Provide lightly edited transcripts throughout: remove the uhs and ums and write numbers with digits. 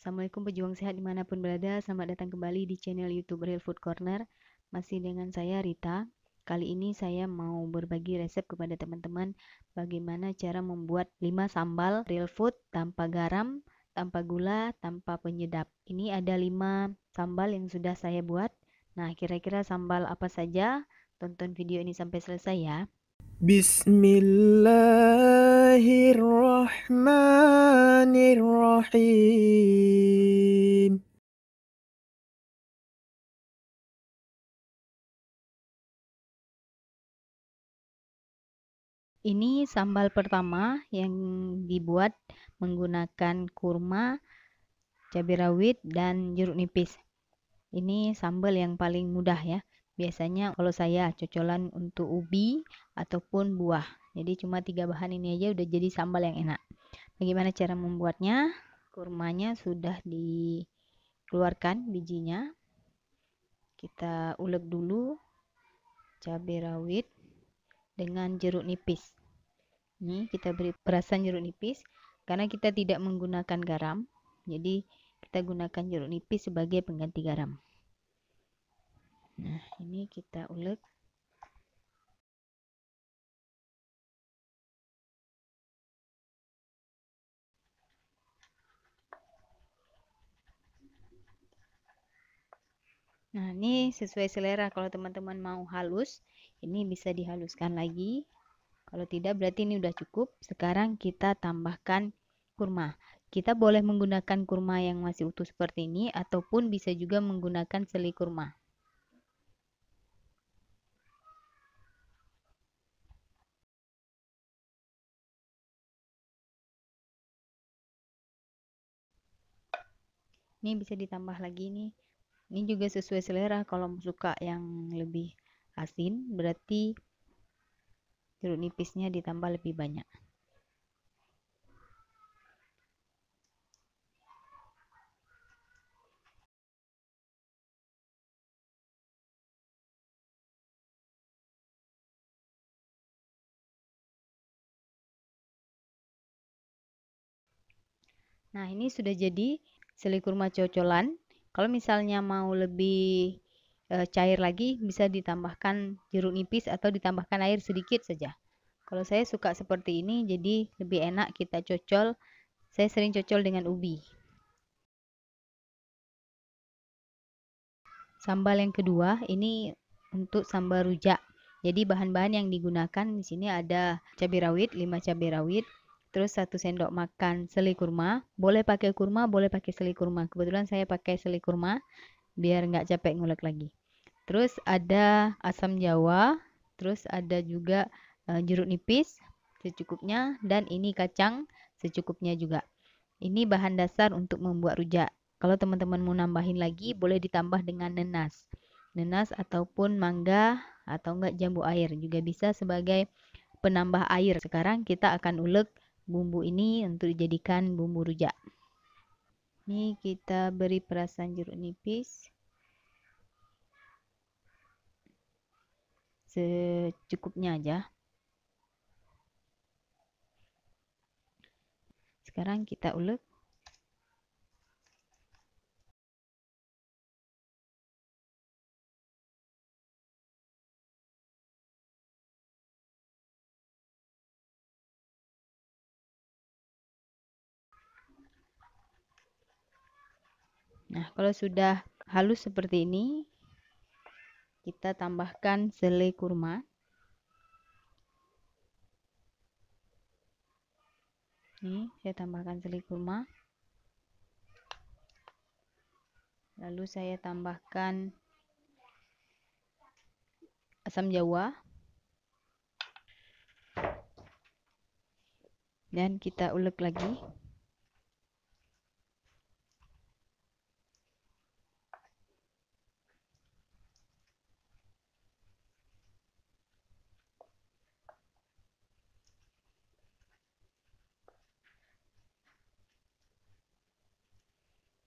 Assalamualaikum pejuang sehat dimanapun berada. Selamat datang kembali di channel YouTube Real Food Corner. Masih dengan saya Rita. Kali ini saya mau berbagi resep kepada teman-teman bagaimana cara membuat 5 sambal real food tanpa garam, tanpa gula, tanpa penyedap. Ini ada 5 sambal yang sudah saya buat. Nah, kira-kira sambal apa saja? Tonton video ini sampai selesai ya. Bismillahirrahmanirrahim. Ini sambal pertama yang dibuat menggunakan kurma, cabai rawit, dan jeruk nipis. Ini sambal yang paling mudah ya. Biasanya kalau saya cocolan untuk ubi ataupun buah. Jadi cuma 3 bahan ini aja udah jadi sambal yang enak. Bagaimana cara membuatnya? Kurmanya sudah dikeluarkan bijinya. Kita ulek dulu cabai rawit dengan jeruk nipis. Ini kita beri perasan jeruk nipis karena kita tidak menggunakan garam. Jadi kita gunakan jeruk nipis sebagai pengganti garam. Nah, ini kita ulek. Nah, ini sesuai selera. Kalau teman-teman mau halus, ini bisa dihaluskan lagi. Kalau tidak, berarti ini udah cukup. Sekarang kita tambahkan kurma. Kita boleh menggunakan kurma yang masih utuh seperti ini, ataupun bisa juga menggunakan selai kurma. Ini bisa ditambah lagi nih. Ini juga sesuai selera. Kalau suka yang lebih asin, berarti jeruk nipisnya ditambah lebih banyak. Nah, ini sudah jadi selai kurma cocolan. Kalau misalnya mau lebih cair lagi, bisa ditambahkan jeruk nipis atau ditambahkan air sedikit saja. Kalau saya suka seperti ini, jadi lebih enak kita cocol. Saya sering cocol dengan ubi. Sambal yang kedua, ini untuk sambal rujak. Jadi bahan-bahan yang digunakan di sini ada cabai rawit, 5 cabai rawit, terus 1 sendok makan selai kurma. Boleh pakai kurma, boleh pakai selai kurma. Kebetulan saya pakai selai kurma biar nggak capek ngulek lagi. Terus ada asam jawa, terus ada juga jeruk nipis secukupnya, dan ini kacang secukupnya juga. Ini bahan dasar untuk membuat rujak. Kalau teman-teman mau nambahin lagi, boleh ditambah dengan nenas. Nenas ataupun mangga atau enggak jambu air juga bisa sebagai penambah air. Sekarang kita akan ulek bumbu ini untuk dijadikan bumbu rujak. Ini kita beri perasan jeruk nipis secukupnya aja. Sekarang kita ulek. Nah, kalau sudah halus seperti ini, kita tambahkan selai kurma. Nih, saya tambahkan selai kurma. Lalu saya tambahkan asam jawa. Dan kita ulek lagi.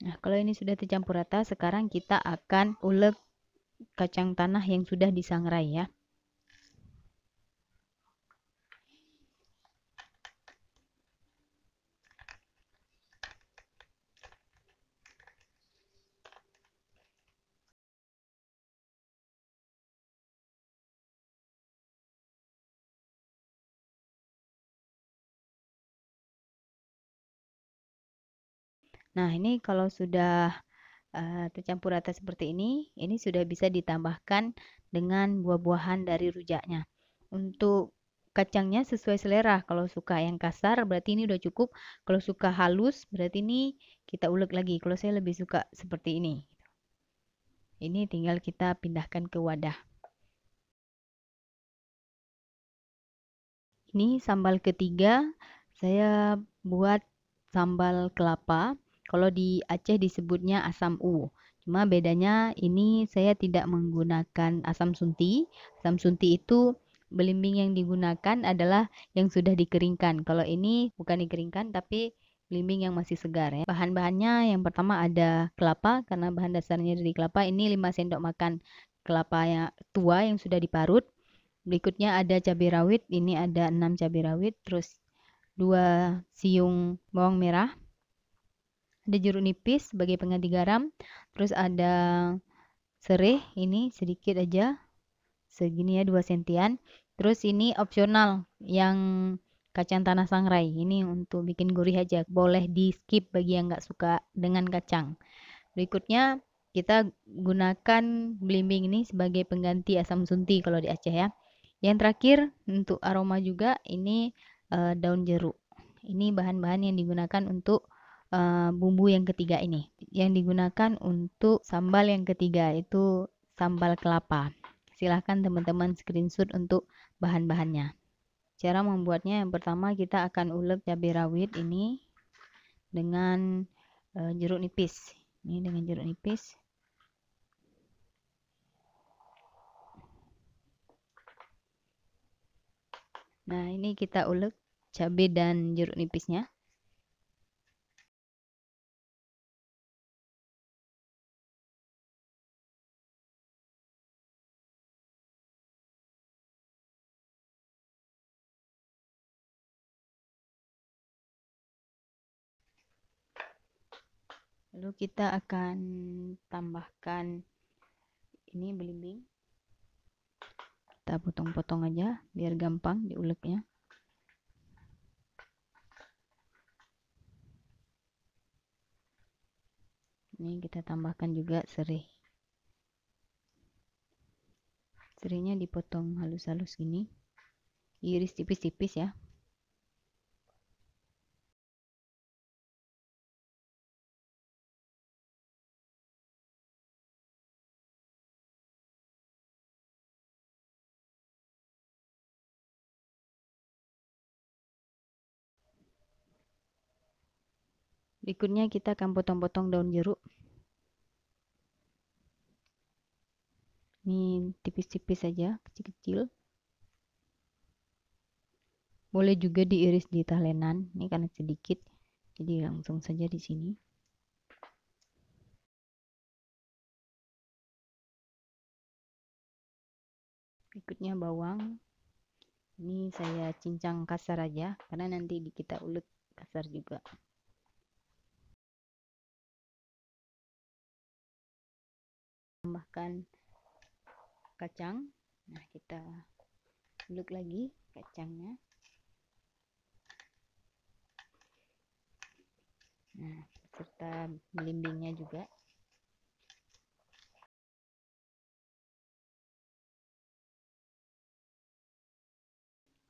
Nah, kalau ini sudah tercampur rata, sekarang kita akan ulek kacang tanah yang sudah disangrai ya. Nah, ini kalau sudah tercampur rata seperti ini sudah bisa ditambahkan dengan buah-buahan dari rujaknya. Untuk kacangnya sesuai selera. Kalau suka yang kasar berarti ini udah cukup. Kalau suka halus berarti ini kita ulek lagi. Kalau saya lebih suka seperti ini. Ini tinggal kita pindahkan ke wadah. Ini sambal ketiga, saya buat sambal kelapa. Kalau di Aceh disebutnya asam u. Cuma bedanya ini saya tidak menggunakan asam sunti. Asam sunti itu belimbing yang digunakan adalah yang sudah dikeringkan. Kalau ini bukan dikeringkan tapi belimbing yang masih segar ya. Bahan-bahannya yang pertama ada kelapa karena bahan dasarnya dari kelapa. Ini 5 sendok makan kelapa yang tua yang sudah diparut. Berikutnya ada cabai rawit, ini ada 6 cabai rawit, terus 2 siung bawang merah, ada jeruk nipis sebagai pengganti garam, terus ada serai, ini sedikit aja, segini ya 2 sentian. Terus ini opsional yang kacang tanah sangrai, ini untuk bikin gurih aja, boleh di skip bagi yang nggak suka dengan kacang. Berikutnya kita gunakan belimbing ini sebagai pengganti asam sunti kalau di Aceh ya. Yang terakhir untuk aroma juga ini daun jeruk. Ini bahan-bahan yang digunakan untuk bumbu yang ketiga ini. Yang digunakan untuk sambal yang ketiga itu sambal kelapa. Silahkan teman-teman screenshot untuk bahan-bahannya. Cara membuatnya yang pertama kita akan ulek cabai rawit ini dengan jeruk nipis. Ini dengan jeruk nipis. Nah, ini kita ulek cabai dan jeruk nipisnya. Lalu kita akan tambahkan ini belimbing. Kita potong-potong aja biar gampang diuleknya. Ini kita tambahkan juga serai. Serainya dipotong halus-halus gini. Iris tipis-tipis ya. Berikutnya kita akan potong-potong daun jeruk. Ini tipis-tipis saja, kecil-kecil. Boleh juga diiris di talenan. Ini karena sedikit, jadi langsung saja di sini. Berikutnya bawang. Ini saya cincang kasar aja, karena nanti kita ulek kasar juga. Tambahkan kacang. Nah, kita ulek lagi kacangnya. Nah, serta belimbingnya juga.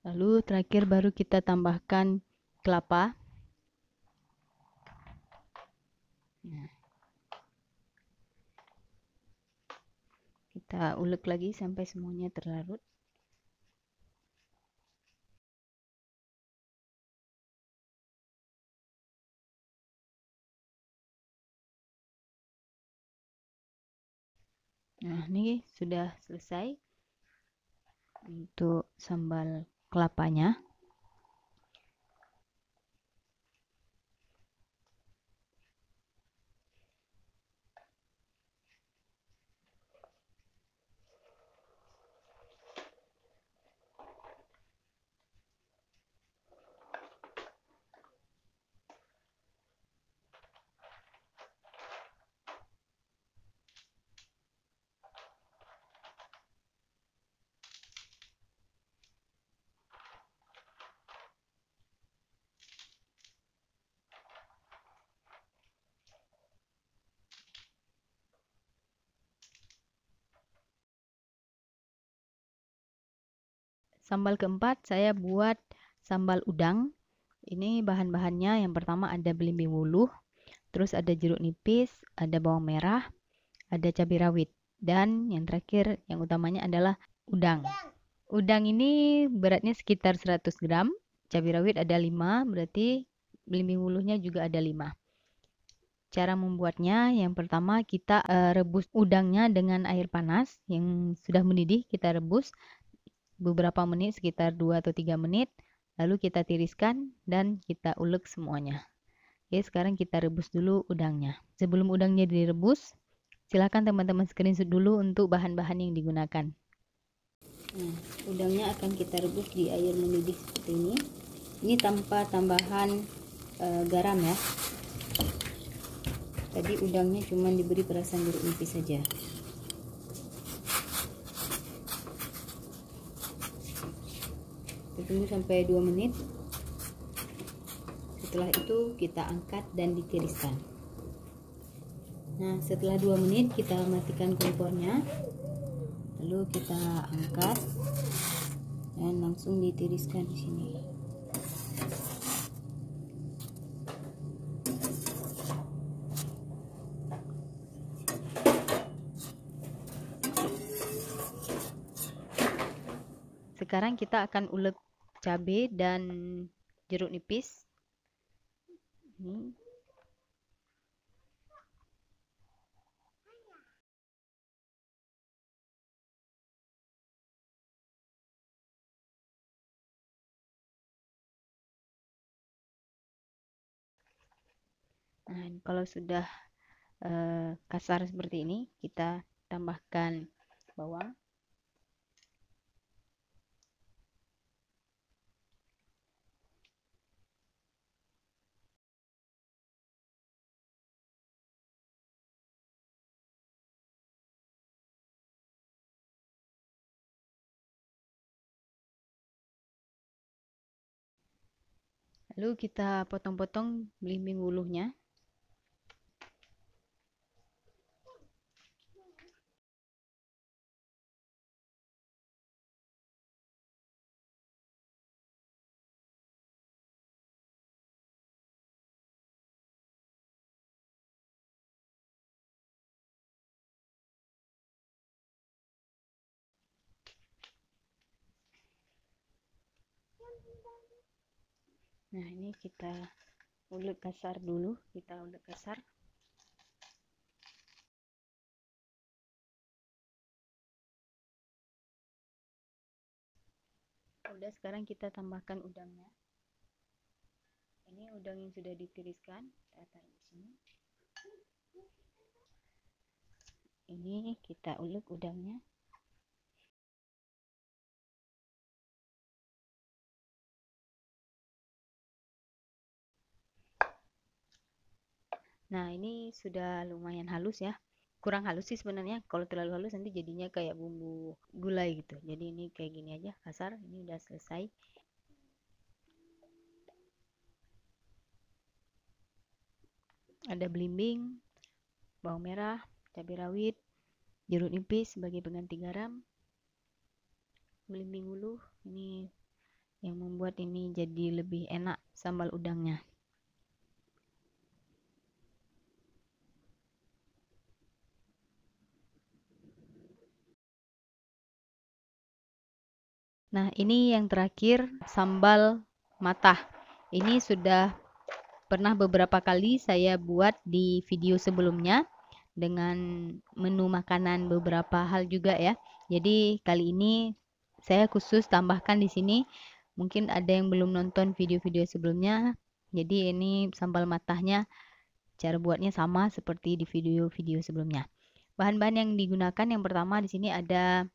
Lalu terakhir baru kita tambahkan kelapa. Nah, kita ulek lagi sampai semuanya terlarut. Nah, ini sudah selesai untuk sambal kelapanya. sambal keempat saya buat sambal udang. Ini bahan-bahannya, yang pertama ada belimbing wuluh, terus ada jeruk nipis, ada bawang merah, ada cabai rawit, dan yang terakhir yang utamanya adalah udang. Udang ini beratnya sekitar 100 gram, cabai rawit ada 5, berarti belimbing wuluhnya juga ada 5. Cara membuatnya, yang pertama kita rebus udangnya dengan air panas yang sudah mendidih, kita rebus beberapa menit, sekitar 2 atau 3 menit, lalu kita tiriskan dan kita ulek semuanya. Oke, sekarang kita rebus dulu udangnya. Sebelum udangnya direbus, silakan teman-teman screenshot dulu untuk bahan-bahan yang digunakan. Nah, udangnya akan kita rebus di air mendidih seperti ini. Ini tanpa tambahan garam ya. Tadi udangnya cuma diberi perasan jeruk nipis saja. Kita tunggu sampai 2 menit. Setelah itu kita angkat dan ditiriskan. Nah, setelah 2 menit kita matikan kompornya. Lalu kita angkat dan langsung ditiriskan di sini. Sekarang kita akan ulek cabai dan jeruk nipis. Ini. Nah, kalau sudah kasar seperti ini, kita tambahkan bawang. Lalu kita potong-potong belimbing wuluhnya. Nah, ini kita ulek kasar dulu, kita ulek kasar. Udah, sekarang kita tambahkan udangnya. Ini udang yang sudah ditiriskan, kita taruh di sini. Ini kita ulek udangnya. Nah, ini sudah lumayan halus ya. Kurang halus sih sebenarnya. Kalau terlalu halus nanti jadinya kayak bumbu gulai gitu. Jadi ini kayak gini aja, kasar. Ini udah selesai. Ada belimbing, bawang merah, cabai rawit, jeruk nipis sebagai pengganti garam, belimbing wuluh. Ini yang membuat ini jadi lebih enak sambal udangnya. Nah, ini yang terakhir, sambal matah. Ini sudah pernah beberapa kali saya buat di video sebelumnya dengan menu makanan beberapa hal juga ya. Jadi kali ini saya khusus tambahkan di sini. Mungkin ada yang belum nonton video-video sebelumnya. Jadi ini sambal matahnya, cara buatnya sama seperti di video-video sebelumnya. Bahan-bahan yang digunakan, yang pertama di sini ada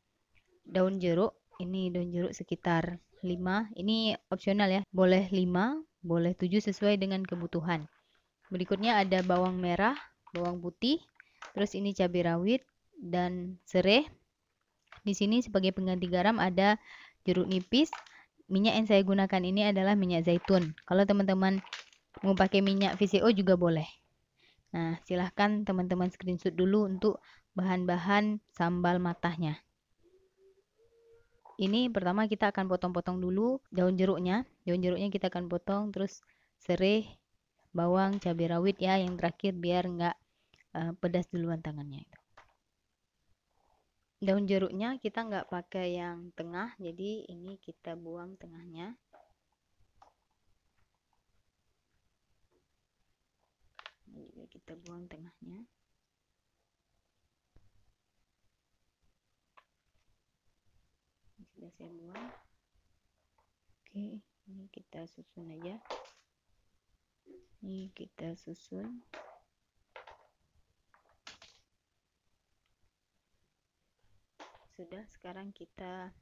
daun jeruk. Ini daun jeruk sekitar 5. Ini opsional ya. Boleh 5, boleh 7 sesuai dengan kebutuhan. Berikutnya ada bawang merah, bawang putih, terus ini cabai rawit dan serai. Di sini sebagai pengganti garam ada jeruk nipis. Minyak yang saya gunakan ini adalah minyak zaitun. Kalau teman-teman mau pakai minyak VCO juga boleh. Nah, silahkan teman-teman screenshot dulu untuk bahan-bahan sambal matahnya. Ini pertama kita akan potong-potong dulu daun jeruknya. Daun jeruknya kita akan potong, terus serai, bawang, cabai rawit ya yang terakhir biar nggak pedas duluan tangannya itu. Daun jeruknya kita nggak pakai yang tengah, jadi ini kita buang tengahnya. Ini juga kita buang tengahnya. Sudah saya buang. Oke, ini kita susun aja. Ini kita susun. Sudah, sekarang kita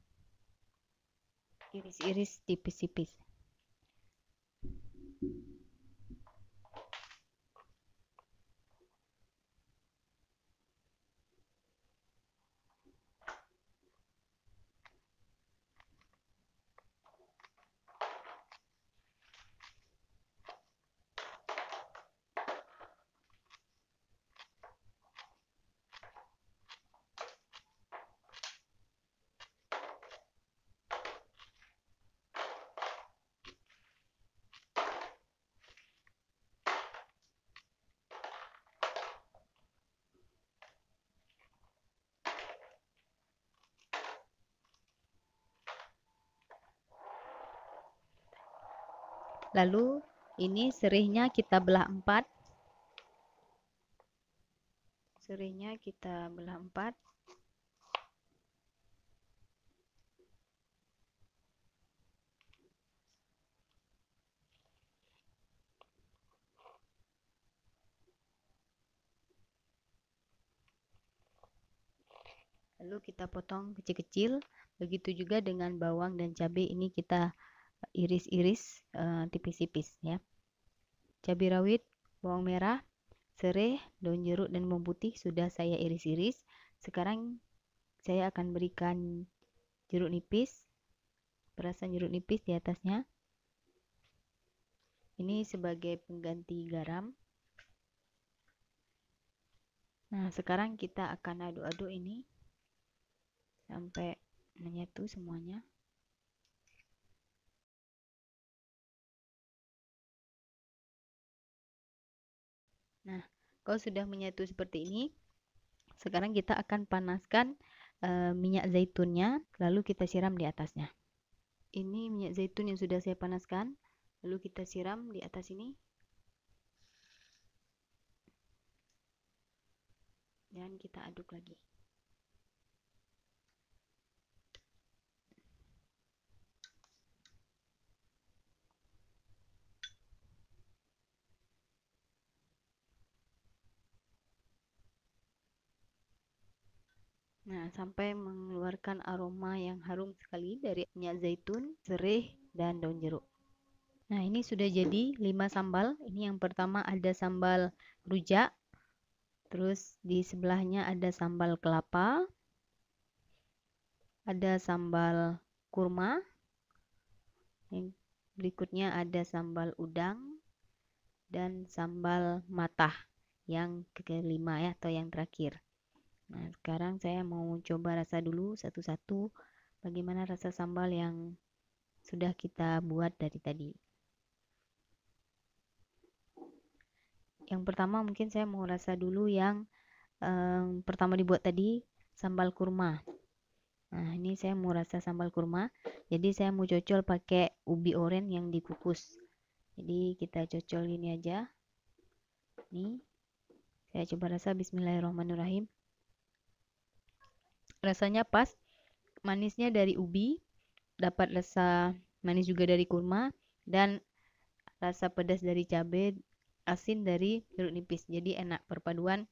iris-iris tipis-tipis. Lalu ini serihnya kita belah 4. Serihnya kita belah 4. Lalu kita potong kecil-kecil. Begitu juga dengan bawang dan cabai, ini kita iris-iris tipis-tipis ya. Cabai rawit, bawang merah, serai, daun jeruk dan bawang putih sudah saya iris-iris. Sekarang saya akan berikan jeruk nipis, perasan jeruk nipis di atasnya. Ini sebagai pengganti garam. Nah, sekarang kita akan aduk-aduk ini sampai menyatu semuanya. Nah, kalau sudah menyatu seperti ini, sekarang kita akan panaskan minyak zaitunnya, lalu kita siram di atasnya. Ini minyak zaitun yang sudah saya panaskan, lalu kita siram di atas ini. Dan kita aduk lagi. Nah, sampai mengeluarkan aroma yang harum sekali dari minyak zaitun, serai, dan daun jeruk. Nah, ini sudah jadi 5 sambal. Ini yang pertama ada sambal rujak. Terus di sebelahnya ada sambal kelapa. Ada sambal kurma. Yang berikutnya ada sambal udang. Dan sambal matah yang kelima ya, atau yang terakhir. Nah, sekarang saya mau coba rasa dulu satu-satu bagaimana rasa sambal yang sudah kita buat dari tadi. Yang pertama mungkin saya mau rasa dulu yang pertama dibuat tadi, sambal kurma. Nah, ini saya mau rasa sambal kurma. Jadi saya mau cocol pakai ubi oren yang dikukus. Jadi kita cocol ini aja. Nih, saya coba rasa. Bismillahirrahmanirrahim. Rasanya pas, manisnya dari ubi, dapat rasa manis juga dari kurma, dan rasa pedas dari cabai, asin dari jeruk nipis. Jadi enak perpaduan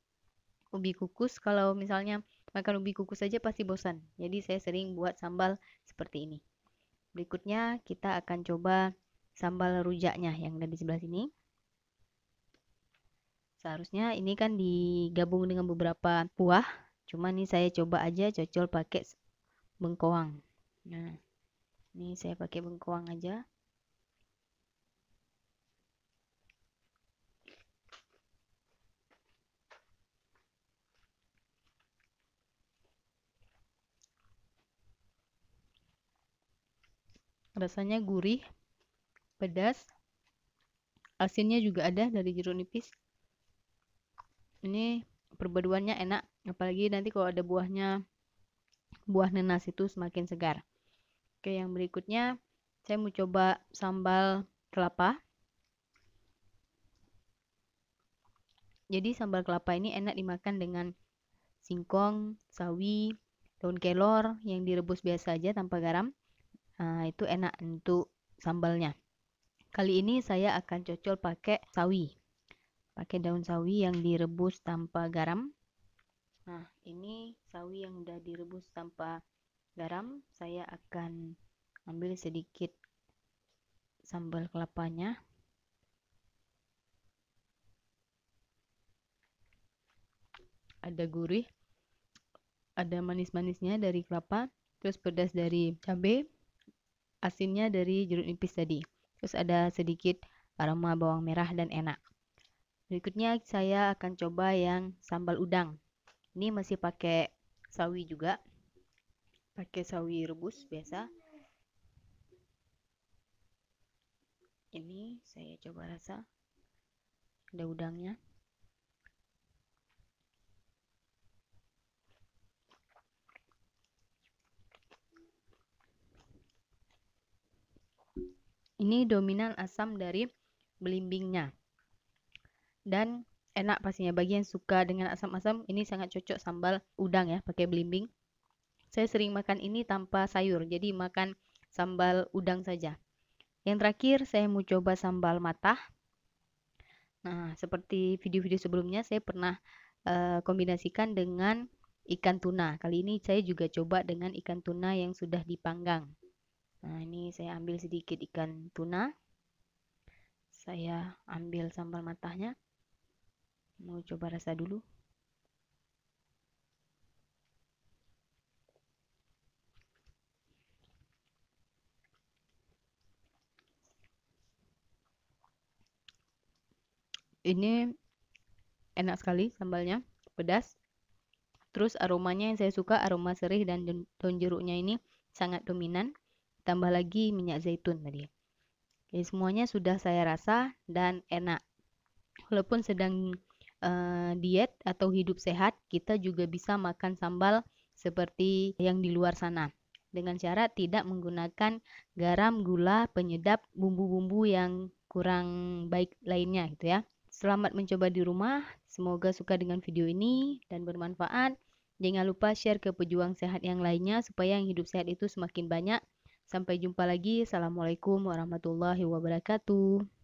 ubi kukus. Kalau misalnya makan ubi kukus saja pasti bosan. Jadi saya sering buat sambal seperti ini. Berikutnya kita akan coba sambal rujaknya yang ada di sebelah sini. Seharusnya ini kan digabung dengan beberapa kuah. Cuma ini saya coba aja cocol pakai bengkoang. Nah, ini saya pakai bengkoang aja. Rasanya gurih, pedas, asinnya juga ada dari jeruk nipis. Ini perpaduannya enak, apalagi nanti kalau ada buahnya, buah nanas itu semakin segar. Oke, yang berikutnya saya mau coba sambal kelapa. Jadi sambal kelapa ini enak dimakan dengan singkong, sawi, daun kelor yang direbus biasa aja tanpa garam. Nah, itu enak untuk sambalnya. Kali ini saya akan cocol pakai sawi. Pakai daun sawi yang direbus tanpa garam. Nah, ini sawi yang udah direbus tanpa garam. Saya akan ambil sedikit sambal kelapanya. Ada gurih, ada manis-manisnya dari kelapa, terus pedas dari cabai, asinnya dari jeruk nipis tadi. Terus ada sedikit aroma bawang merah dan enak. Berikutnya saya akan coba yang sambal udang. Ini masih pakai sawi juga. Pakai sawi rebus biasa. Ini saya coba rasa. Ada udangnya. Ini dominan asam dari belimbingnya. Dan enak pastinya, bagi yang suka dengan asam-asam ini sangat cocok sambal udang ya, pakai belimbing. Saya sering makan ini tanpa sayur, jadi makan sambal udang saja. Yang terakhir saya mau coba sambal matah. Nah, seperti video-video sebelumnya saya pernah kombinasikan dengan ikan tuna. Kali ini saya juga coba dengan ikan tuna yang sudah dipanggang. Nah, ini saya ambil sedikit ikan tuna. Saya ambil sambal matahnya. Mau coba rasa dulu. Ini enak sekali sambalnya, pedas. Terus aromanya yang saya suka, aroma serih dan daun jeruknya ini sangat dominan. Tambah lagi minyak zaitun tadi. Jadi semuanya sudah saya rasa dan enak. Walaupun sedang diet atau hidup sehat, kita juga bisa makan sambal seperti yang di luar sana. Dengan cara tidak menggunakan garam, gula, penyedap, bumbu-bumbu yang kurang baik lainnya gitu ya. Selamat mencoba di rumah. Semoga suka dengan video ini dan bermanfaat. Jangan lupa share ke pejuang sehat yang lainnya supaya yang hidup sehat itu semakin banyak. Sampai jumpa lagi. Assalamualaikum warahmatullahi wabarakatuh.